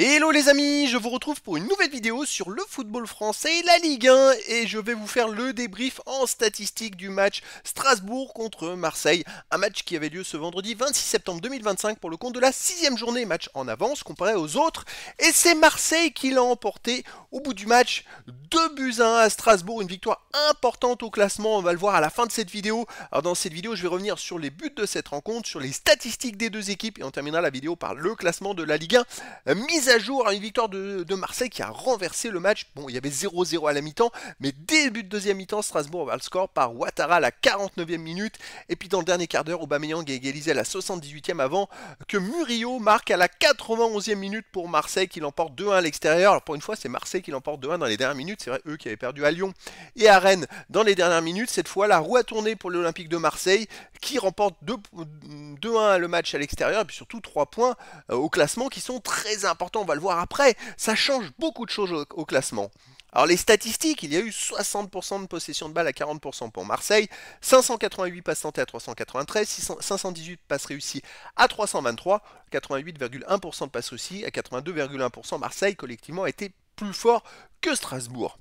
Hello les amis, je vous retrouve pour une nouvelle vidéo sur le football français et la Ligue 1 et je vais vous faire le débrief en statistique du match Strasbourg contre Marseille, un match qui avait lieu ce vendredi 26 septembre 2025 pour le compte de la 6e journée, match en avance comparé aux autres, et c'est Marseille qui l'a emporté au bout du match, 2-1 à Strasbourg, une victoire importante au classement, on va le voir à la fin de cette vidéo. Alors dans cette vidéo je vais revenir sur les buts de cette rencontre, sur les statistiques des deux équipes et on terminera la vidéo par le classement de la Ligue 1. Mise à jour à une victoire de Marseille qui a renversé le match. Bon, il y avait 0-0 à la mi-temps, mais début de deuxième mi-temps, Strasbourg va le score par Ouattara à la 49e minute. Et puis dans le dernier quart d'heure, Aubameyang a égalisé à la 78e avant que Murillo marque à la 91e minute pour Marseille qui l'emporte 2-1 à l'extérieur. Alors pour une fois, c'est Marseille qui l'emporte 2-1 dans les dernières minutes. C'est vrai, eux qui avaient perdu à Lyon et à Rennes dans les dernières minutes. Cette fois, la roue a tourné pour l'Olympique de Marseille qui remporte 2-1 le match à l'extérieur et puis surtout 3 points au classement qui sont très importants. On va le voir après, ça change beaucoup de choses au classement. Alors les statistiques, il y a eu 60% de possession de balle à 40% pour Marseille, 588 passes tentées à 393, 518 passes réussies à 323, 88,1% de passes réussies à 82,1%. Marseille collectivement a été plus fort que Strasbourg.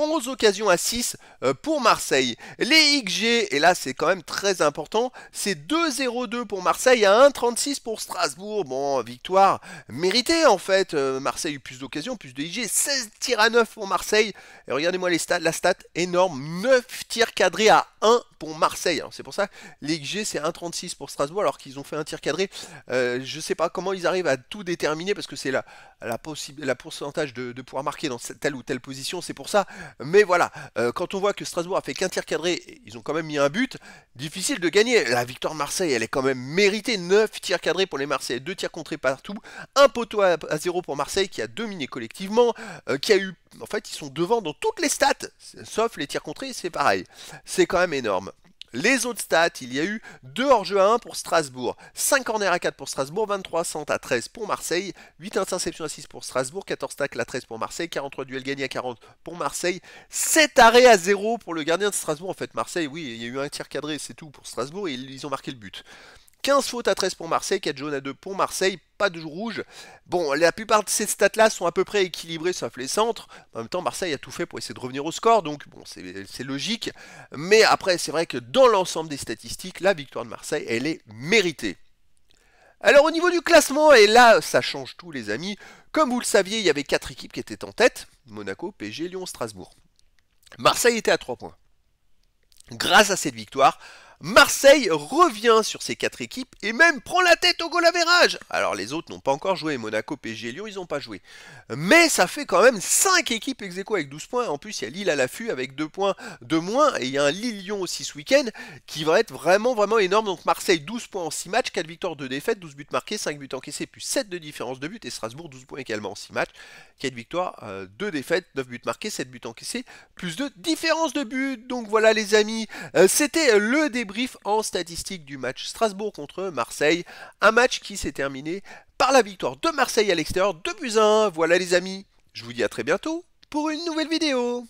11 occasions à 6 pour Marseille. Les XG, et là c'est quand même très important, c'est 2,02 pour Marseille à 1,36 pour Strasbourg. Bon, victoire méritée en fait. Marseille a eu plus d'occasions, plus de XG, 16 tirs à 9 pour Marseille. Et regardez-moi les stats, la stat énorme, 9 tirs cadrés à 1 pour Marseille. C'est pour ça les XG c'est 1,36 pour Strasbourg alors qu'ils ont fait un tir cadré. Je ne sais pas comment ils arrivent à tout déterminer parce que c'est la pourcentage de pouvoir marquer dans telle ou telle position, c'est pour ça. Mais voilà, quand on voit que Strasbourg a fait qu'un tir cadré, ils ont quand même mis un but, difficile de gagner. La victoire de Marseille, elle est quand même méritée. 9 tirs cadrés pour les Marseillais, 2 tirs contrés partout, un poteau à 0 pour Marseille qui a dominé collectivement, qui a eu... En fait, ils sont devant dans toutes les stats, sauf les tirs contrés, c'est pareil. C'est quand même énorme. Les autres stats, il y a eu 2 hors-jeu à 1 pour Strasbourg, 5 corners à 4 pour Strasbourg, 23 centres à 13 pour Marseille, 8 interceptions à 6 pour Strasbourg, 14 tacles à 13 pour Marseille, 43 duels gagnés à 40 pour Marseille, 7 arrêts à 0 pour le gardien de Strasbourg. En fait, Marseille, oui, il y a eu un tir cadré, c'est tout pour Strasbourg et ils ont marqué le but. 15 fautes à 13 pour Marseille, 4 jaunes à 2 pour Marseille, pas de rouge. Bon, la plupart de ces stats-là sont à peu près équilibrés, sauf les centres. En même temps, Marseille a tout fait pour essayer de revenir au score, donc bon, c'est logique. Mais après, c'est vrai que dans l'ensemble des statistiques, la victoire de Marseille, elle est méritée. Alors au niveau du classement, et là, ça change tout les amis. Comme vous le saviez, il y avait 4 équipes qui étaient en tête. Monaco, PSG, Lyon, Strasbourg. Marseille était à 3 points. Grâce à cette victoire, Marseille revient sur ces 4 équipes et même prend la tête au goal average. Alors les autres n'ont pas encore joué, Monaco, PSG, Lyon, ils n'ont pas joué. Mais ça fait quand même 5 équipes ex aequo avec 12 points. En plus, il y a Lille à l'affût avec 2 points de moins. Et il y a un Lille-Lyon aussi ce week-end qui va être vraiment énorme. Donc Marseille 12 points en 6 matchs, 4 victoires, 2 défaites, 12 buts marqués, 5 buts encaissés, plus 7 de différence de but. Et Strasbourg 12 points également en 6 matchs, 4 victoires, 2 défaites, 9 buts marqués, 7 buts encaissés, plus de différence de but. Donc voilà les amis, c'était le débrief en statistique du match Strasbourg contre Marseille. Un match qui s'est terminé par la victoire de Marseille à l'extérieur, 2-1. Voilà les amis, je vous dis à très bientôt pour une nouvelle vidéo.